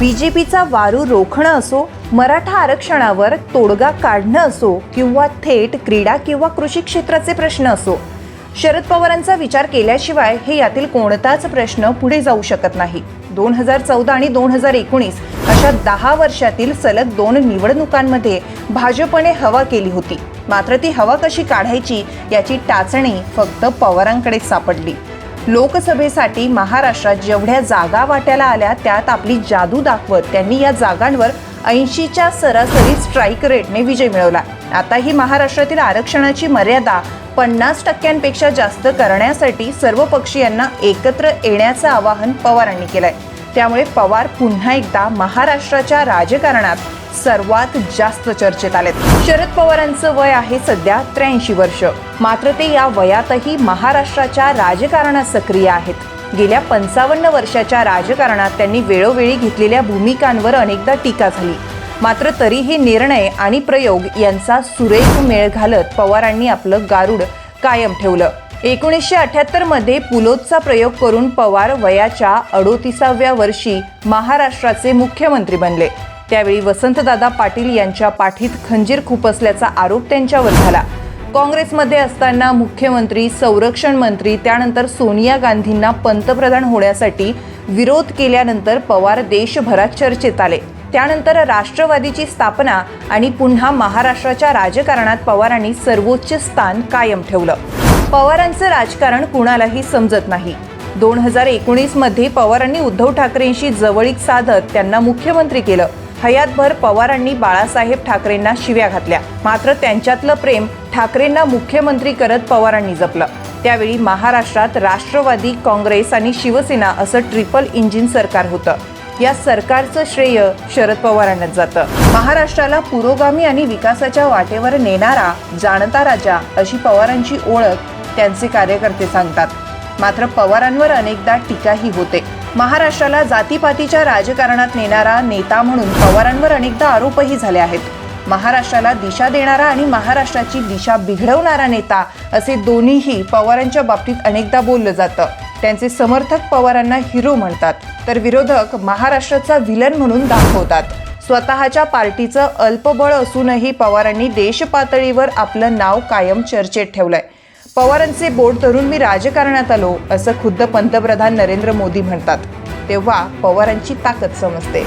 बीजेपीचा वारू रोखणं असो, मराठा आरक्षणावर तोडगा काढणं असो किंवा थेट क्रीडा किंवा कृषी क्षेत्राचे प्रश्न असो, शरद पवारांचा विचार केल्याशिवाय हे यातील कोणताच प्रश्न पुढे जाऊ शकत नाही. 2014 आणि 2019 अशा 10 वर्षातील सलग 2 निवडणुकांमध्ये भाजपने हवा केली होती. मात्र ती हवा कशी काढायची याची टाचणी फक्त पवारांकडे सापडली. लोकसभेसाठी महाराष्ट्रात जेवढ्या जागा वाट्याला आल्या त्यात आपली जादू दाखवत त्यांनी या जागांवर 80च्या सरासरी स्ट्राईक रेटने विजय मिळवला. आता ही महाराष्ट्रातील आरक्षणाची मर्यादा 50% जास्त करण्यासाठी सर्व पक्षीयांना एकत्र येण्याचं आवाहन पवारांनी केलंय. त्यामुळे पवार पुन्हा एकदा महाराष्ट्राच्या राजकारणात सर्वात जास्त चर्चेत आलेत. शरद पवारांचं वय आहे सध्या 83 वर्ष. मात्र ते या वयातही महाराष्ट्राच्या राजकारणात सक्रिय आहेत. गेल्या 55 वर्षाच्या राजकारणात त्यांनी वेळोवेळी घेतलेल्या भूमिकांवर अनेकदा टीका झाली. मात्र तरीही निर्णय आणि प्रयोग यांचा सुरेख मेळ घालत पवारांनी आपलं गारुड कायम ठेवलं. 1978 मध्ये पुलोदचा प्रयोग करून पवार वयाच्या 38व्या वर्षी महाराष्ट्राचे मुख्यमंत्री बनले. त्यावेळी वसंतदादा पाटील यांच्या पाठीत खंजीर खुपसल्याचा आरोप त्यांच्यावर झाला. काँग्रेसमध्ये असताना मुख्यमंत्री, संरक्षण मंत्री, त्यानंतर सोनिया गांधींना पंतप्रधान होण्यासाठी विरोध केल्यानंतर पवार देशभरात चर्चेत आले. त्यानंतर राष्ट्रवादीची स्थापना आणि पुन्हा महाराष्ट्राच्या राजकारणात पवारांनी सर्वोच्च स्थान कायम ठेवलं. पवारांचं राजकारण कुणालाही समजत नाही. 2019 मध्ये पवारांनी उद्धव ठाकरेंशी जवळीक साधत त्यांना मुख्यमंत्री केलं. हयातभर पवारांनी बाळासाहेब ठाकरेंना शिव्या घातल्या. मात्र त्यांच्यातलं प्रेम ठाकरेंना मुख्यमंत्री करत पवारांनी जपलं. त्यावेळी महाराष्ट्रात राष्ट्रवादी, काँग्रेस आणि शिवसेना असं ट्रिपल इंजिन सरकार होतं. या सरकारचं श्रेय शरद पवारांनाच जातं. महाराष्ट्राला पुरोगामी आणि विकासाच्या वाटेवर नेणारा जाणता राजा अशी पवारांची ओळख त्यांचे कार्यकर्ते सांगतात. मात्र पवारांवर अनेकदा टीकाही होते. महाराष्ट्राला जातीपातीच्या राजकारणात नेणारा नेता म्हणून पवारांवर अनेकदा आरोपही झाले आहेत. महाराष्ट्राला दिशा देणारा आणि महाराष्ट्राची दिशा बिघडवणारा नेता असे दोन्हीही पवारांच्या बाबतीत अनेकदा बोललं जातं. त्यांचे समर्थक पवारांना हिरो म्हणतात, तर विरोधक महाराष्ट्राचा विलन म्हणून दाखवतात. स्वतःच्या पार्टीचं अल्पबळ असूनही पवारांनी देशपातळीवर आपलं नाव कायम चर्चेत ठेवलंय. पवारांचे बोट धरून मी राजकारणात आलो असं खुद्द पंतप्रधान नरेंद्र मोदी म्हणतात. तेव्हा पवारांची ताकद समजते.